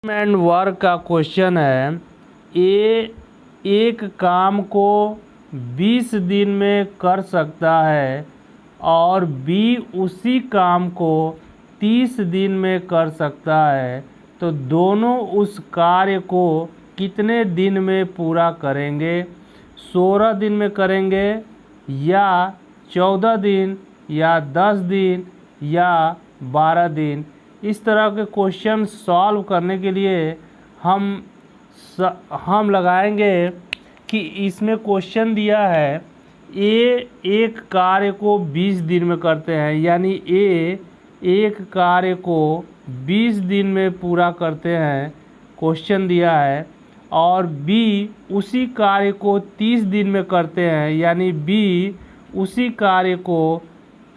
And work का question है। ए एक काम को 20 दिन में कर सकता है और बी उसी काम को 30 दिन में कर सकता है, तो दोनों उस कार्य को कितने दिन में पूरा करेंगे? 16 दिन में करेंगे या 14 दिन या 10 दिन या 12 दिन? इस तरह के क्वेश्चन सॉल्व करने के लिए हम लगाएंगे कि इसमें क्वेश्चन दिया है ए एक कार्य को 20 दिन में करते हैं, यानी ए एक कार्य को 20 दिन में पूरा करते हैं, क्वेश्चन दिया है। और बी उसी कार्य को 30 दिन में करते हैं, यानी बी उसी कार्य को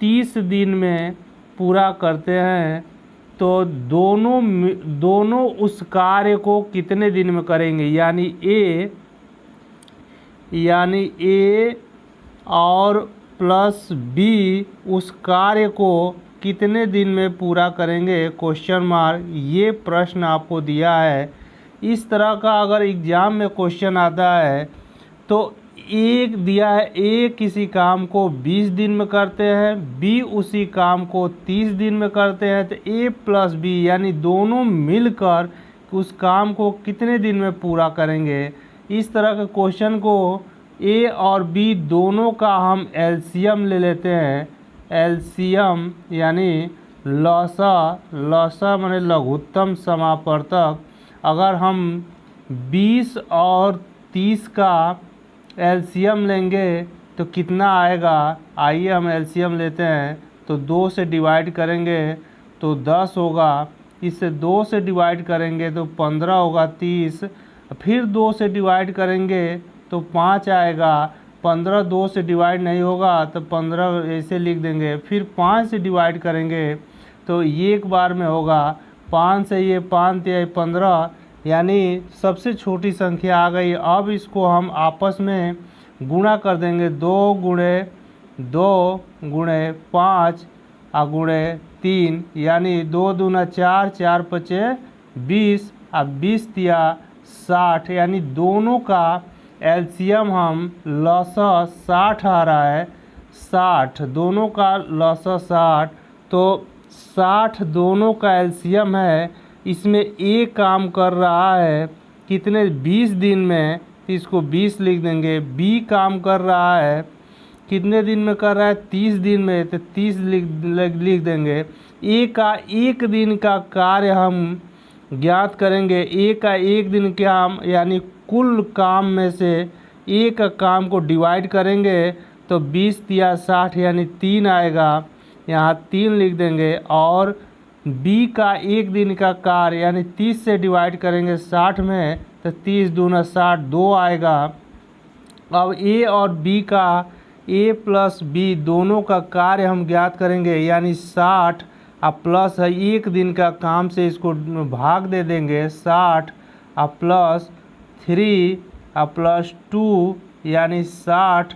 30 दिन में पूरा करते हैं, तो दोनों उस कार्य को कितने दिन में करेंगे? यानी ए और प्लस बी उस कार्य को कितने दिन में पूरा करेंगे? Question mark. ये प्रश्न आपको दिया है। इस तरह का अगर एग्ज़ाम में क्वेश्चन आता है तो एक दिया है ए किसी काम को 20 दिन में करते हैं, बी उसी काम को 30 दिन में करते हैं, तो ए प्लस बी यानी दोनों मिलकर उस काम को कितने दिन में पूरा करेंगे? इस तरह के क्वेश्चन को ए और बी दोनों का हम एलसीएम ले लेते हैं। एलसीएम यानी लसा माने लघुत्तम समापवर्तक। अगर हम 20 और 30 का एलसीएम लेंगे तो कितना आएगा? आइए हम एलसीएम लेते हैं। तो 2 से डिवाइड करेंगे तो 10 होगा, इससे 2 से डिवाइड करेंगे तो 15 होगा, 30, फिर 2 से डिवाइड करेंगे तो 5 आएगा, 15 2 से डिवाइड नहीं होगा तो 15 ऐसे लिख देंगे, फिर 5 से डिवाइड करेंगे तो ये एक बार में होगा, 5 से ये 5 या 15, यानी सबसे छोटी संख्या आ गई। अब इसको हम आपस में गुणा कर देंगे, 2 गुणे 2 गुणे 5 गुणे 3, यानी 2 दूना 4, 4 पचे 20 और 20 तिया 60, यानी दोनों का एलसीएम हम लसा 60 आ रहा है, 60 दोनों का लसा 60, तो 60 दोनों का एलसीएम है। इसमें ए काम कर रहा है कितने? 20 दिन में, तो इसको 20 लिख देंगे। बी काम कर रहा है कितने दिन में कर रहा है? 30 दिन में, तो 30 लिख देंगे। ए का एक दिन का कार्य हम ज्ञात करेंगे। ए का एक दिन काम यानी कुल काम में से ए का काम को डिवाइड करेंगे तो 20 तिया 60 यानी 3 आएगा, यहाँ 3 लिख देंगे। और बी का एक दिन का कार्य यानी 30 से डिवाइड करेंगे 60 में तो 30 दूना 60, 2 आएगा। अब ए और बी का ए प्लस बी दोनों का कार्य हम ज्ञात करेंगे, यानी 60 प्लस है एक दिन का काम से इसको भाग दे देंगे, 60 प्लस 3 प्लस 2 यानी 60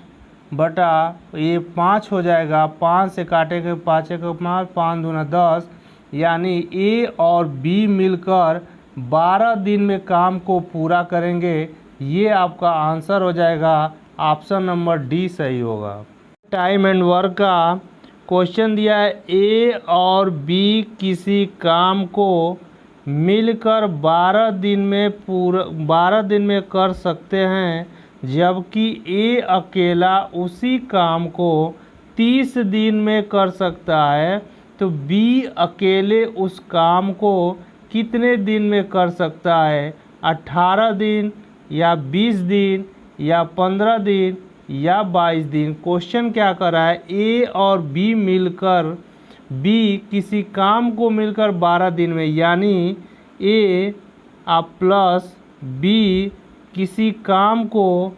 बटा ये 5 हो जाएगा, 5 से काटेंगे 5 का 5, 5 दूना 10, यानी ए और बी मिलकर 12 दिन में काम को पूरा करेंगे। ये आपका आंसर हो जाएगा, ऑप्शन नंबर डी सही होगा। टाइम एंड वर्क का क्वेश्चन दिया है ए और बी किसी काम को मिलकर 12 दिन में कर सकते हैं, जबकि ए अकेला उसी काम को 30 दिन में कर सकता है, तो बी अकेले उस काम को कितने दिन में कर सकता है? 18 दिन या 20 दिन या 15 दिन या 22 दिन? क्वेश्चन क्या कर रहा है? ए और बी मिलकर, बी किसी काम को मिलकर 12 दिन में, यानी ए प्लस बी किसी काम को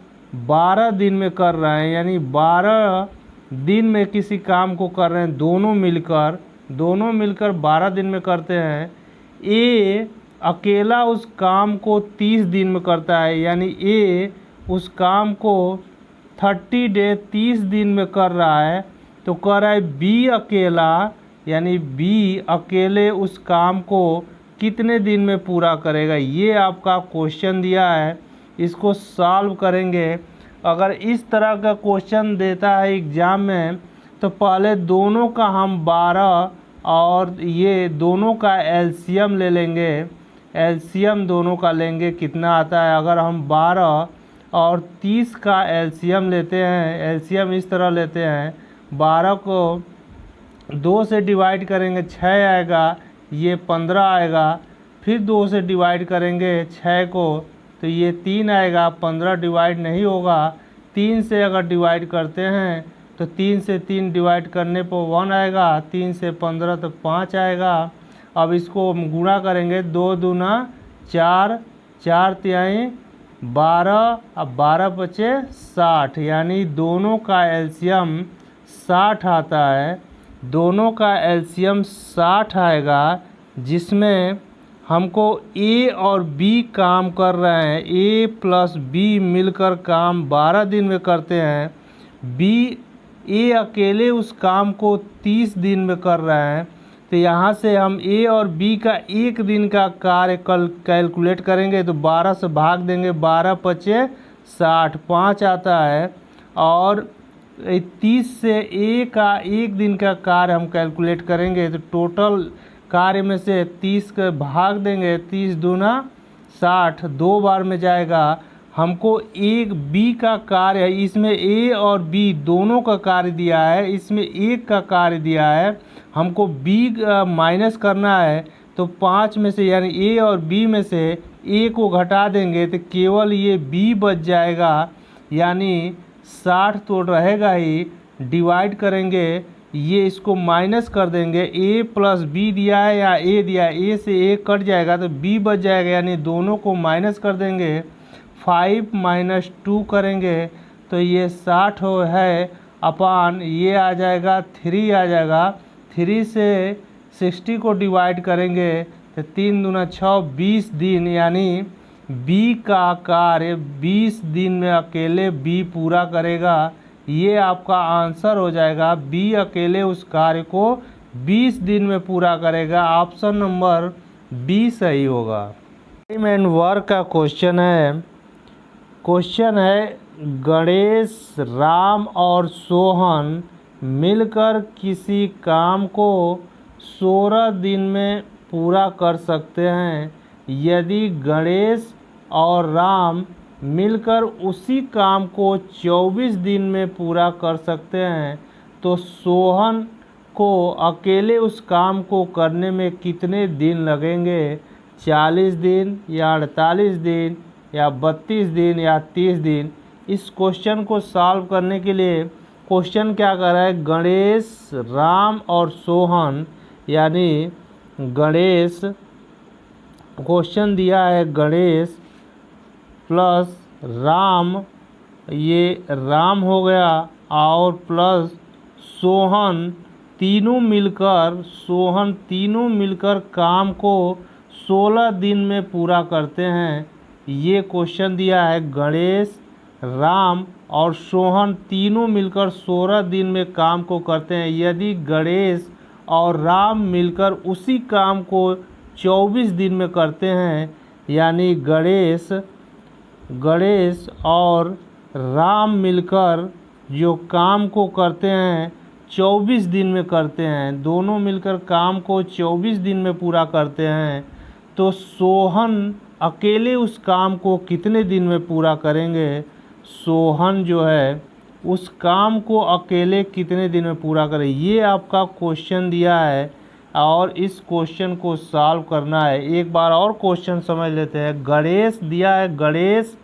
12 दिन में कर रहे हैं, यानी 12 दिन में किसी काम को कर रहे हैं, दोनों मिलकर 12 दिन में करते हैं। ए अकेला उस काम को 30 दिन में करता है, यानी ए उस काम को 30 दिन में कर रहा है, तो कर रहा है बी अकेला, यानी बी अकेले उस काम को कितने दिन में पूरा करेगा। ये आपका क्वेश्चन दिया है, इसको सॉल्व करेंगे। अगर इस तरह का क्वेश्चन देता है एग्ज़ाम में तो पहले दोनों का हम 12 और ये दोनों का एलसीएम ले लेंगे। एलसीएम दोनों का लेंगे, कितना आता है। अगर हम 12 और 30 का एलसीएम लेते हैं, एलसीएम इस तरह लेते हैं, 12 को 2 से डिवाइड करेंगे 6 आएगा, ये 15 आएगा। फिर 2 से डिवाइड करेंगे 6 को तो ये 3 आएगा, 15 डिवाइड नहीं होगा। 3 से अगर डिवाइड करते हैं तो 3 से 3 डिवाइड करने पर 1 आएगा, 3 से 15 तो 5 आएगा। अब इसको हम गुणा करेंगे, 2 दूना 4, 4 तिहाई 12, अब 12 बचे 60, यानी दोनों का एलसीएम 60 आता है। दोनों का एलसीएम 60 आएगा, जिसमें हमको ए और बी काम कर रहे हैं। ए प्लस बी मिलकर काम 12 दिन में करते हैं। ए अकेले उस काम को 30 दिन में कर रहे हैं। तो यहाँ से हम ए और बी का एक दिन का कार्य कैलकुलेट करेंगे तो 12 से भाग देंगे, 12 पचे 60, 5 आता है। और 30 से ए का एक दिन का कार्य हम कैलकुलेट करेंगे तो टोटल कार्य में से 30 का भाग देंगे, 30 दूना 60, 2 बार में जाएगा। हमको एक बी का कार्य है, इसमें ए और बी दोनों का कार्य दिया है, इसमें एक का कार्य दिया है, हमको बी माइनस करना है। तो 5 में से यानी ए और बी में से ए को घटा देंगे तो केवल ये बी बच जाएगा, यानी 60 तो रहेगा ही। डिवाइड करेंगे, ये इसको माइनस कर देंगे, ए प्लस बी दिया है या ए दिया है, ए से ए कट जाएगा तो बी बच जाएगा, यानी दोनों को माइनस कर देंगे। 5 माइनस 2 करेंगे तो ये 60 है अपान ये आ जाएगा 3 आ जाएगा। 3 से 60 को डिवाइड करेंगे तो 3 दूना 6, 20 दिन, यानी बी का कार्य 20 दिन में अकेले बी पूरा करेगा। ये आपका आंसर हो जाएगा, बी अकेले उस कार्य को 20 दिन में पूरा करेगा। ऑप्शन नंबर बी सही होगा। टाइम एंड वर्क का क्वेश्चन है। क्वेश्चन है गणेश, राम और सोहन मिलकर किसी काम को 16 दिन में पूरा कर सकते हैं। यदि गणेश और राम मिलकर उसी काम को 24 दिन में पूरा कर सकते हैं तो सोहन को अकेले उस काम को करने में कितने दिन लगेंगे। 40 दिन या 48 दिन या 32 दिन या 30 दिन। इस क्वेश्चन को सॉल्व करने के लिए क्वेश्चन क्या कर रहा है, गणेश, राम और सोहन, यानी गणेश, क्वेश्चन दिया है गणेश प्लस राम, ये राम हो गया, और प्लस सोहन, तीनों मिलकर काम को 16 दिन में पूरा करते हैं। ये क्वेश्चन दिया है गणेश, राम और सोहन तीनों मिलकर 16 दिन में काम को करते हैं। यदि गणेश और राम मिलकर उसी काम को 24 दिन में करते हैं, यानी गणेश और राम मिलकर जो काम को करते हैं 24 दिन में करते हैं, दोनों मिलकर काम को 24 दिन में पूरा करते हैं, तो सोहन अकेले उस काम को कितने दिन में पूरा करेंगे। सोहन जो है उस काम को अकेले कितने दिन में पूरा करें, ये आपका क्वेश्चन दिया है और इस क्वेश्चन को सॉल्व करना है। एक बार और क्वेश्चन समझ लेते हैं। गणेश दिया है, गणेश,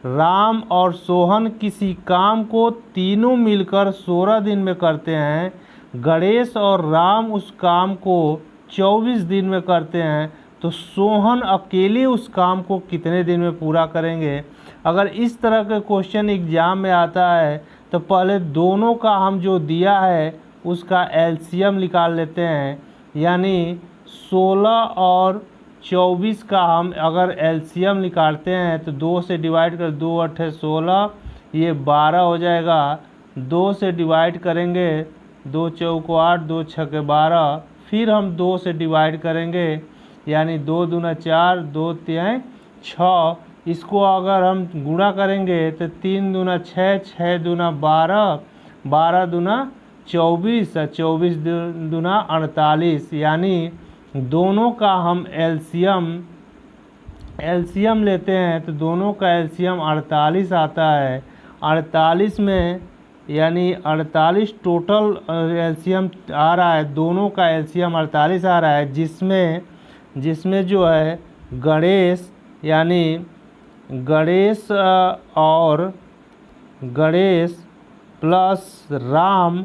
राम और सोहन किसी काम को तीनों मिलकर 16 दिन में करते हैं। गणेश और राम उस काम को 24 दिन में करते हैं, तो सोहन अकेले उस काम को कितने दिन में पूरा करेंगे। अगर इस तरह के क्वेश्चन एग्जाम में आता है तो पहले दोनों का हम जो दिया है उसका एलसीएम निकाल लेते हैं, यानी 16 और 24 का हम अगर एलसीएम निकालते हैं तो 2 से डिवाइड कर, 2 अट्ठे 16, ये 12 हो जाएगा। 2 से डिवाइड करेंगे, 2 चौको 8, 2 छक्के 12, फिर हम 2 से डिवाइड करेंगे, यानी 2 दूना 4, 2 तिहाई 6। इसको अगर हम गुणा करेंगे तो 3 दूना 6, 6 दूना 12, 12 दूना 24 और 24 दूना 48। यानी दोनों का हम एलसीएम लेते हैं तो दोनों का एलसीएम 48 आता है। 48 में यानी 48 टोटल एलसीएम आ रहा है, दोनों का एलसीएम 48 आ रहा है, जिसमें जो है गणेश यानी गणेश और गणेश प्लस राम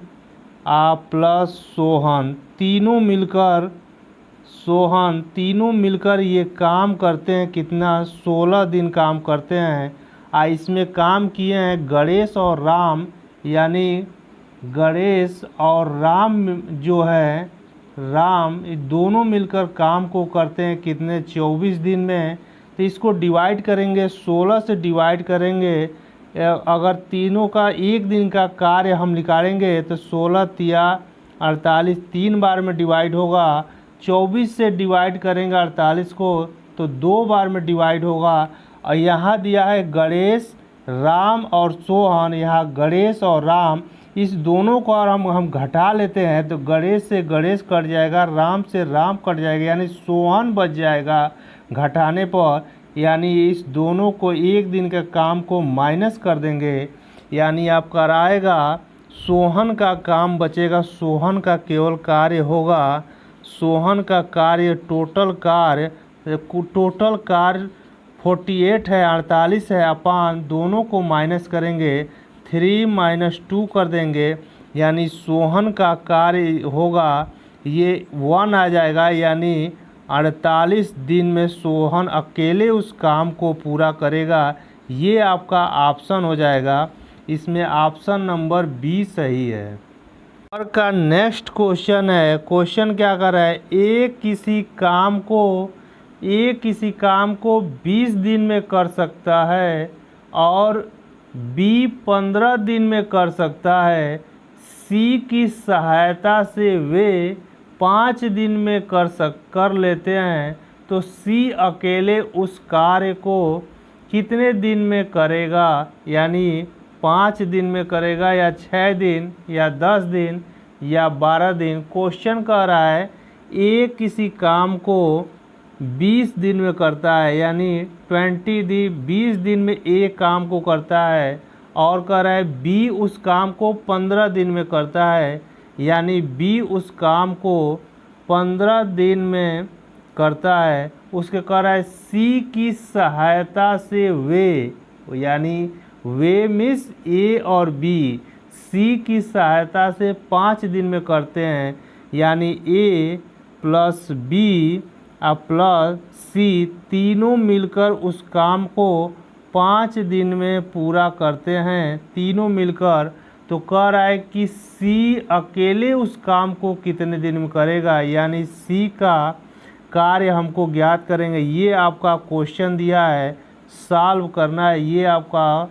प्लस सोहन तीनों मिलकर ये काम करते हैं कितना, 16 दिन काम करते हैं। इसमें काम किए हैं गणेश और राम, यानी गणेश और राम जो है राम दोनों मिलकर काम को करते हैं कितने, 24 दिन में। तो इसको डिवाइड करेंगे, 16 से डिवाइड करेंगे। अगर तीनों का एक दिन का कार्य हम निकालेंगे तो 16 तिया 48 3 बार में डिवाइड होगा। 24 से डिवाइड करेंगे 48 को तो 2 बार में डिवाइड होगा। और यहाँ दिया है गणेश, राम और सोहन। यहाँ गणेश और राम इस दोनों को और हम घटा लेते हैं तो गणेश से गणेश कट जाएगा, राम से राम कट जाएगा, यानी सोहन बच जाएगा घटाने पर। यानी इस दोनों को एक दिन के काम को माइनस कर देंगे, यानी आपका आएगा सोहन का काम बचेगा। सोहन का केवल कार्य होगा, सोहन का कार्य टोटल कार्य 48 है, 48 है, अपान दोनों को माइनस करेंगे 3 - 2 कर देंगे, यानी सोहन का कार्य होगा ये 1 आ जाएगा। यानी 48 दिन में सोहन अकेले उस काम को पूरा करेगा। ये आपका ऑप्शन हो जाएगा, इसमें ऑप्शन नंबर बी सही है। और का नेक्स्ट क्वेश्चन है, क्वेश्चन क्या कर रहा है, ए किसी काम को 20 दिन में कर सकता है और बी 15 दिन में कर सकता है। सी की सहायता से वे 5 दिन में कर लेते हैं, तो सी अकेले उस कार्य को कितने दिन में करेगा, यानी 5 दिन में करेगा या 6 दिन या 10 दिन या 12 दिन। क्वेश्चन कह रहा है ए किसी काम को 20 दिन में करता है, यानी 20 दिन में ए काम को करता है, और कह रहा है बी उस काम को 15 दिन में करता है, यानी बी उस काम को 15 दिन में करता है। उसके कह रहा है सी की सहायता से वे, यानी वे मिस ए और बी, सी की सहायता से 5 दिन में करते हैं, यानी ए प्लस बी प्लस सी तीनों मिलकर उस काम को 5 दिन में पूरा करते हैं, तीनों मिलकर। तो कह रहा है कि सी अकेले उस काम को कितने दिन में करेगा, यानी सी का कार्य हमको ज्ञात करेंगे। ये आपका क्वेश्चन दिया है, सॉल्व करना है। ये आपका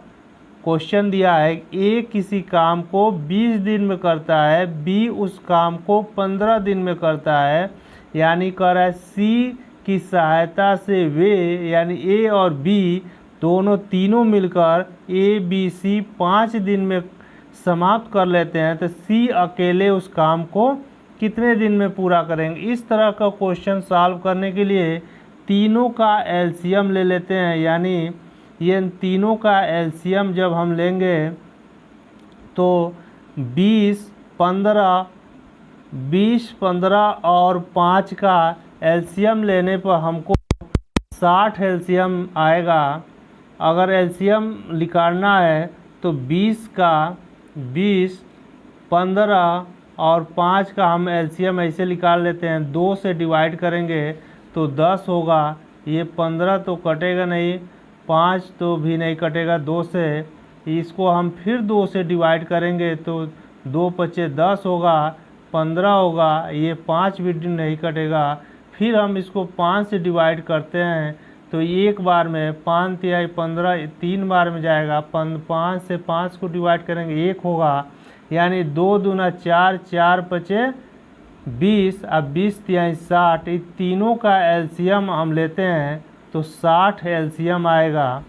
क्वेश्चन दिया है, ए किसी काम को 20 दिन में करता है, बी उस काम को 15 दिन में करता है, यानी कह रहा है सी की सहायता से वे, यानी ए और बी दोनों तीनों मिलकर ए बी सी 5 दिन में समाप्त कर लेते हैं, तो सी अकेले उस काम को कितने दिन में पूरा करेंगे। इस तरह का क्वेश्चन सॉल्व करने के लिए तीनों का एलसीएम ले लेते हैं, यानी ये तीनों का एलसीएम जब हम लेंगे तो 20, 15 और 5 का एलसीएम लेने पर हमको 60 एलसीएम आएगा। अगर एलसीएम निकालना है तो 20, 15 और 5 का हम एलसीएम ऐसे निकाल लेते हैं, 2 से डिवाइड करेंगे तो 10 होगा। ये 15 तो कटेगा नहीं, 5 तो भी नहीं कटेगा 2 से, इसको हम फिर 2 से डिवाइड करेंगे तो 2 × 5 = 10 होगा, 15 होगा, ये 5 भी नहीं कटेगा। फिर हम इसको 5 से डिवाइड करते हैं तो एक बार में 5 × 15 3 बार में जाएगा, 5 से 5 को डिवाइड करेंगे 1 होगा, यानी 2 दूना 4, 4 × 5 20 अब 20 तिहाई 60, इन तीनों का एलसीएम हम लेते हैं तो 60 एलसीएम आएगा।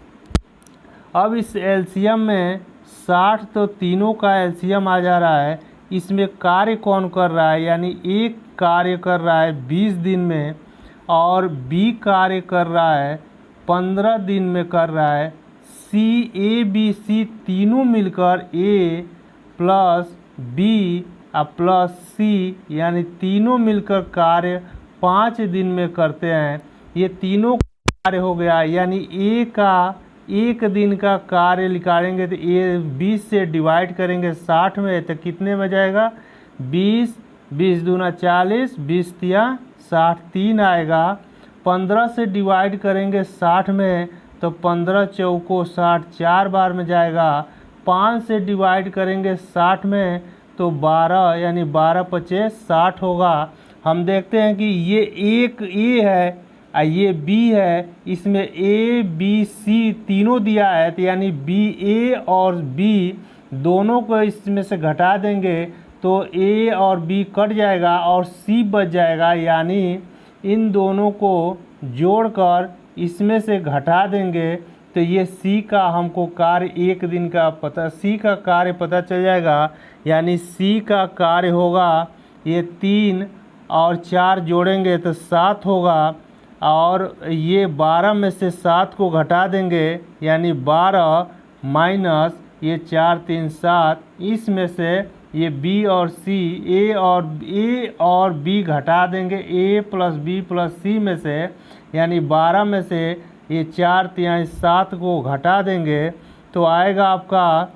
अब इस एलसीएम में 60 तो तीनों का एलसीएम आ जा रहा है। इसमें कार्य कौन कर रहा है, यानी एक कार्य कर रहा है 20 दिन में और बी कार्य कर रहा है 15 दिन में कर रहा है। सी ए बी सी तीनों मिलकर ए प्लस बी प्लस सी यानी तीनों मिलकर कार्य 5 दिन में करते हैं। ये तीनों कार्य हो गया, यानी ए का एक दिन का कार्य निकालेंगे तो ये 20 से डिवाइड करेंगे 60 में तो कितने में जाएगा, 20 20 दूना 40, 20 तिया 60, 3 आएगा। 15 से डिवाइड करेंगे 60 में तो 15 चौको 60, 4 बार में जाएगा। 5 से डिवाइड करेंगे 60 में तो 12 यानी 12 पचे 60 होगा। हम देखते हैं कि ये एक ए है ये बी है, इसमें ए बी सी तीनों दिया है तो यानी बी ए और बी दोनों को इसमें से घटा देंगे तो ए और बी कट जाएगा और सी बच जाएगा, यानी इन दोनों को जोड़कर इसमें से घटा देंगे तो ये सी का हमको कार्य एक दिन का पता, सी का कार्य पता चल जाएगा। यानी सी का कार्य होगा ये 3 और 4 जोड़ेंगे तो 7 होगा और ये 12 में से 7 को घटा देंगे यानी 12 माइनस ये 4 3 7, इसमें से ये बी और सी ए और बी घटा देंगे ए प्लस बी प्लस सी में से, यानी 12 में से ये 4 तिहाई 7 को घटा देंगे तो आएगा आपका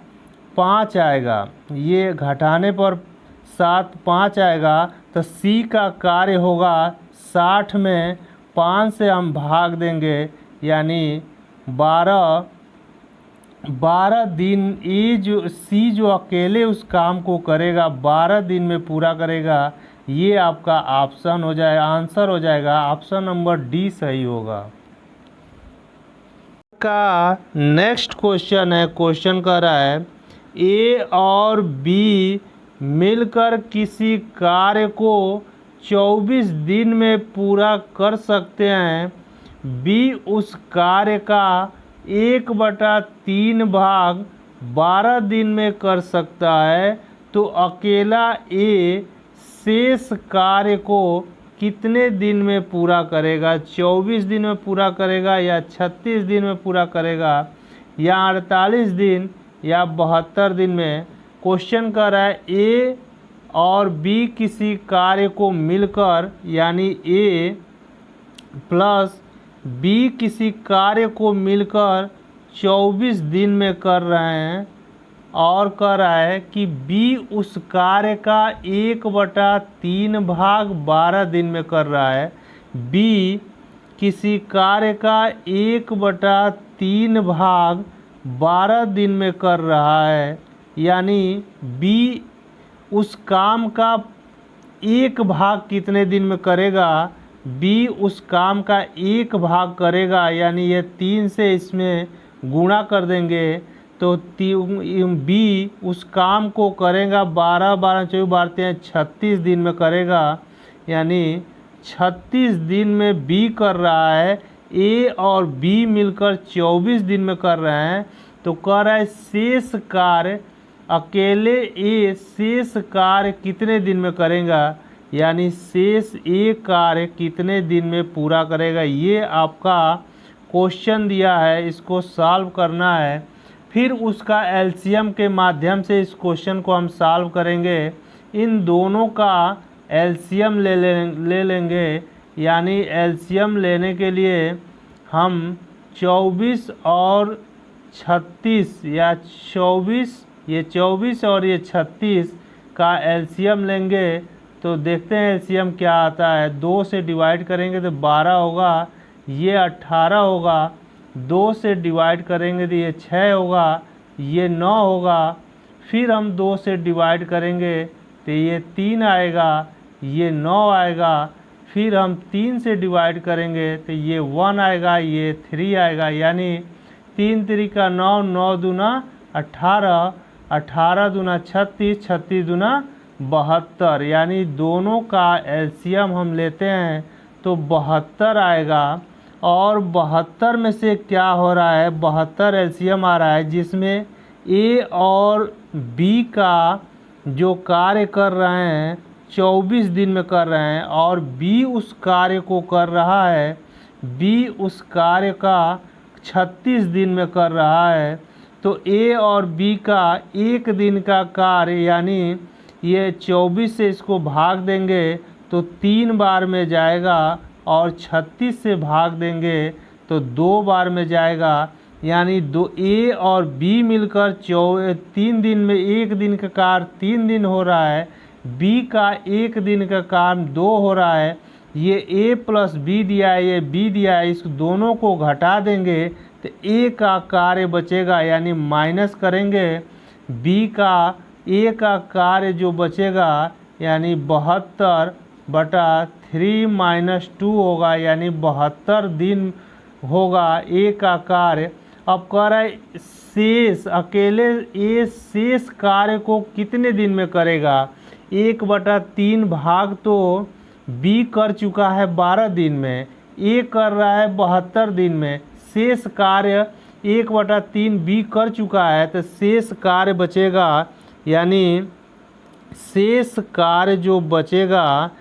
5 आएगा। ये घटाने पर 7 5 आएगा तो सी का कार्य होगा 60 में 5 से हम भाग देंगे यानी 12 दिन। ये जो सी जो अकेले उस काम को करेगा 12 दिन में पूरा करेगा। ये आपका ऑप्शन हो जाएगा, आंसर हो जाएगा ऑप्शन नंबर डी सही होगा। का नेक्स्ट क्वेश्चन है, क्वेश्चन कर रहा है ए और बी मिलकर किसी कार्य को 24 दिन में पूरा कर सकते हैं। बी उस कार्य का 1/3 भाग 12 दिन में कर सकता है तो अकेला ए शेष कार्य को कितने दिन में पूरा करेगा, 24 दिन में पूरा करेगा या 36 दिन में पूरा करेगा या 48 दिन या 72 दिन में। क्वेश्चन कर रहा है ए और बी किसी कार्य को मिलकर यानी ए प्लस बी किसी कार्य को मिलकर 24 दिन में कर रहे हैं और कह रहा है कि बी उस कार्य का 1/3 भाग 12 दिन में कर रहा है। बी किसी कार्य का 1/3 भाग 12 दिन में कर रहा है, यानी बी उस काम का एक भाग कितने दिन में करेगा, बी उस काम का एक भाग करेगा यानी ये 3 से इसमें गुणा कर देंगे तो बी उस काम को करेगा 12 12 24 बारते हैं 36 दिन में करेगा, यानी 36 दिन में बी कर रहा है। ए और बी मिलकर 24 दिन में कर रहे हैं तो कह रहा है शेष कार्य अकेले ए शेष कार्य कितने दिन में करेगा, यानी शेष ए कार्य कितने दिन में पूरा करेगा। ये आपका क्वेश्चन दिया है, इसको सॉल्व करना है। फिर उसका एलसीएम के माध्यम से इस क्वेश्चन को हम सॉल्व करेंगे। इन दोनों का एलसीएम ले लेंगे, यानी एलसीएम लेने के लिए हम 24 और 36 या 24 ये 24 और ये 36 का एलसीएम लेंगे तो देखते हैं एलसीएम क्या आता है। 2 से डिवाइड करेंगे तो 12 होगा, ये 18 होगा। 2 से डिवाइड करेंगे तो ये 6 होगा, ये 9 होगा। फिर हम 2 से डिवाइड करेंगे तो ये 3 आएगा, ये 9 आएगा। फिर हम 3 से डिवाइड करेंगे तो ये 1 आएगा, ये 3 आएगा, यानी 3 3 9, 9 दूना 18, 18 दूना 36, 36 दूना 72, यानी दोनों का एलसीएम हम लेते हैं तो 72 आएगा। और 72 में से क्या हो रहा है, 72 एलसीएम आ रहा है जिसमें ए और बी का जो कार्य कर रहे हैं 24 दिन में कर रहे हैं, और बी उस कार्य को कर रहा है, बी उस कार्य का 36 दिन में कर रहा है। तो ए और बी का एक दिन का कार्य, यानी ये 24 से इसको भाग देंगे तो 3 बार में जाएगा, और 36 से भाग देंगे तो 2 बार में जाएगा। यानी दो ए और बी मिलकर 3 दिन में, एक दिन का कार्य 3 दिन हो रहा है, बी का एक दिन का काम 2 हो रहा है। ये ए प्लस बी दिया है, ये बी दिया है, इस दोनों को घटा देंगे तो ए का कार्य बचेगा, यानी माइनस करेंगे बी का, ए का कार्य जो बचेगा यानी 72/3 - 2 होगा, यानी 72 दिन होगा ए का कार्य। अब कह रहा है शेष, अकेले ए शेष कार्य को कितने दिन में करेगा। 1/3 भाग तो बी कर चुका है 12 दिन में, ए कर रहा है 72 दिन में, शेष कार्य 1/3 बी कर चुका है, तो शेष कार्य बचेगा, यानी शेष कार्य जो बचेगा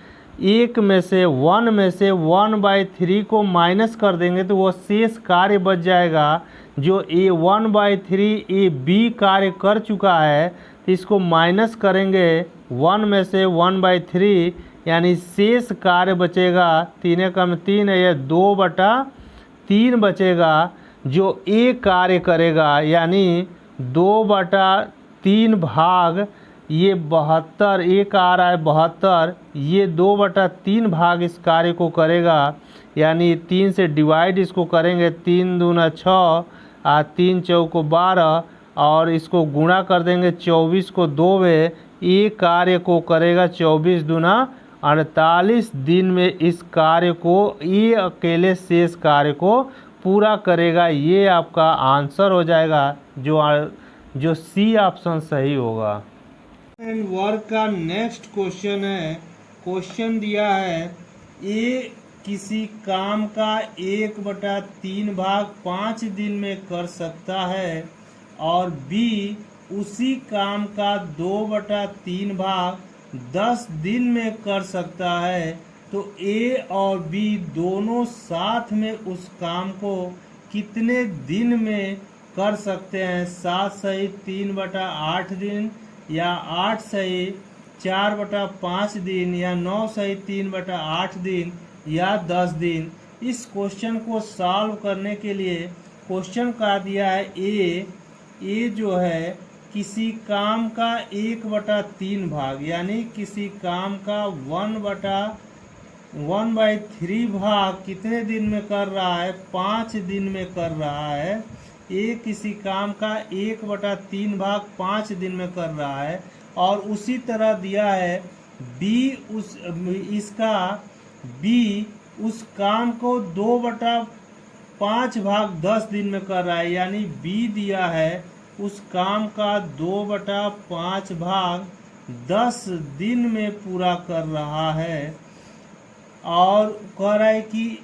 1 में से 1/3 को माइनस कर देंगे तो वो शेष कार्य बच जाएगा, जो ए 1/3 ए बी कार्य कर चुका है, तो इसको माइनस करेंगे 1 में से 1/3, यानी शेष कार्य बचेगा 3 कम 3 है, यह 2/3 बचेगा जो ए कार्य करेगा, यानी 2/3 भाग ये 72, एक आ रहा है 72, ये 2/3 भाग इस कार्य को करेगा, यानी 3 से डिवाइड इसको करेंगे, 3 दूना 6 और 3 चौको 12, और इसको गुणा कर देंगे 24 को 2 में, ये कार्य को करेगा 24 दूना 48 दिन में इस कार्य को, ये अकेले शेष कार्य को पूरा करेगा। ये आपका आंसर हो जाएगा, जो सी ऑप्शन सही होगा। एंड वर्क का नेक्स्ट क्वेश्चन है, क्वेश्चन दिया है ए किसी काम का 1/3 भाग 5 दिन में कर सकता है, और बी उसी काम का 2/3 भाग 10 दिन में कर सकता है, तो ए और बी दोनों साथ में उस काम को कितने दिन में कर सकते हैं। 7 सही 3/8 दिन, या 8 सही 4/5 दिन, या 9 सही 3/8 दिन, या 10 दिन। इस क्वेश्चन को सॉल्व करने के लिए क्वेश्चन का दिया है ए जो है किसी काम का 1/3 भाग, यानी किसी काम का 1/3 भाग कितने दिन में कर रहा है, 5 दिन में कर रहा है। ए किसी काम का 1/3 भाग 5 दिन में कर रहा है, और उसी तरह दिया है बी उस काम को 2/5 भाग 10 दिन में कर रहा है, यानी बी दिया है उस काम का 2/5 भाग 10 दिन में पूरा कर रहा है, और कह रहा है कि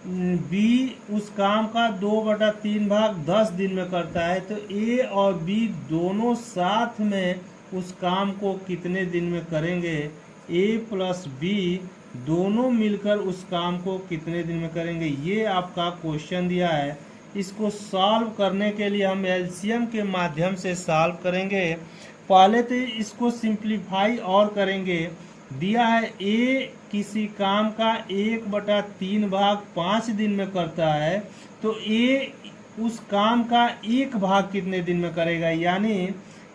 बी उस काम का 2/3 भाग 10 दिन में करता है, तो ए और बी दोनों साथ में उस काम को कितने दिन में करेंगे। ए प्लस बी दोनों मिलकर उस काम को कितने दिन में करेंगे, ये आपका क्वेश्चन दिया है। इसको सॉल्व करने के लिए हम एलसीएम के माध्यम से सॉल्व करेंगे। पहले तो इसको सिंप्लीफाई और करेंगे। दिया है ए किसी काम का 1/3 भाग 5 दिन में करता है, तो ए उस काम का 1 भाग कितने दिन में करेगा, यानी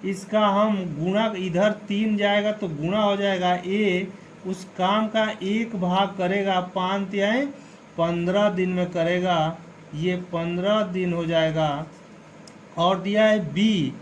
इसका हम गुणा, इधर 3 जाएगा तो गुणा हो जाएगा, ए उस काम का 1 भाग करेगा 5 15 दिन में करेगा, ये 15 दिन हो जाएगा। और दिया है बी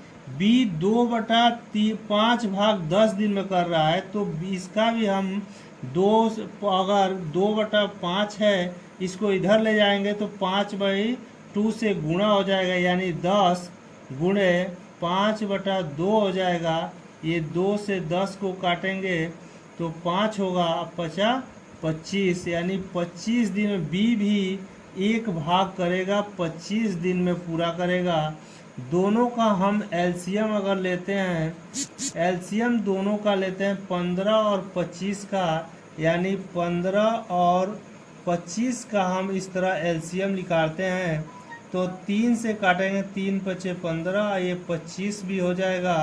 2/5 भाग 10 दिन में कर रहा है, तो इसका भी हम अगर 2/5 है, इसको इधर ले जाएंगे तो 5/2 से गुणा हो जाएगा, यानी 10 गुणे 5/2 हो जाएगा, ये 2 से 10 को काटेंगे तो 5 होगा, 25 यानी 25 दिन में बी भी एक भाग करेगा, 25 दिन में पूरा करेगा। दोनों का हम एलसीएम अगर लेते हैं, एलसीएम दोनों का लेते हैं 15 और 25 का, यानी 15 और 25 का हम इस तरह एलसीएम निकालते हैं तो 3 से काटेंगे, 3 पचे 15, ये 25 भी हो जाएगा।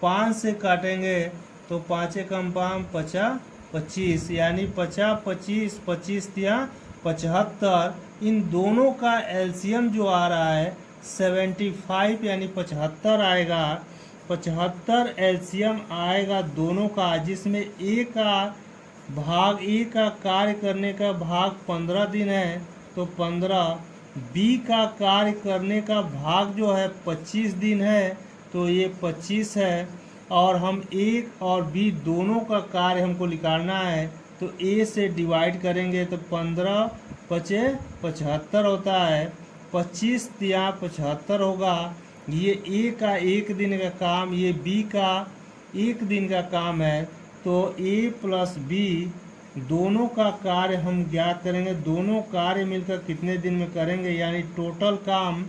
5 से काटेंगे तो 5 कम 5 25, यानी 50 25 25 या 75। इन दोनों का एलसीएम जो आ रहा है 75 यानी 75 आएगा। 75 एलसीएम आएगा दोनों का, जिसमें ए का कार्य करने का भाग 15 दिन है तो 15, बी का कार्य करने का भाग जो है 25 दिन है तो ये 25 है। और हम ए और बी दोनों का कार्य हमको निकालना है तो ए से डिवाइड करेंगे तो 15 पचे 75 होता है, 25 या 75 होगा। ये ए का 1 दिन का काम, ये बी का 1 दिन का काम है तो ए प्लस बी दोनों का कार्य हम ज्ञात करेंगे। दोनों कार्य मिलकर कितने दिन में करेंगे, यानी टोटल काम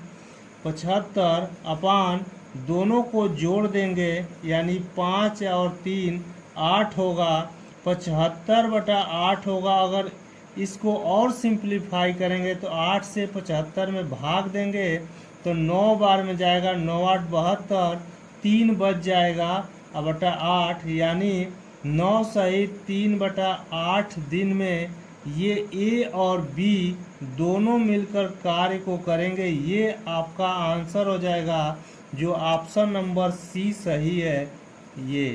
75 अपान दोनों को जोड़ देंगे, यानी 5 और 3 8 होगा। 75/8 होगा। अगर इसको और सिंप्लीफाई करेंगे तो 8 से 75 में भाग देंगे तो 9 बार में जाएगा, 9 8 72, 3 बच जाएगा अब बटा 8, यानी 9 सहित 3/8 दिन में ये ए और बी दोनों मिलकर कार्य को करेंगे। ये आपका आंसर हो जाएगा, जो ऑप्शन नंबर सी सही है ये।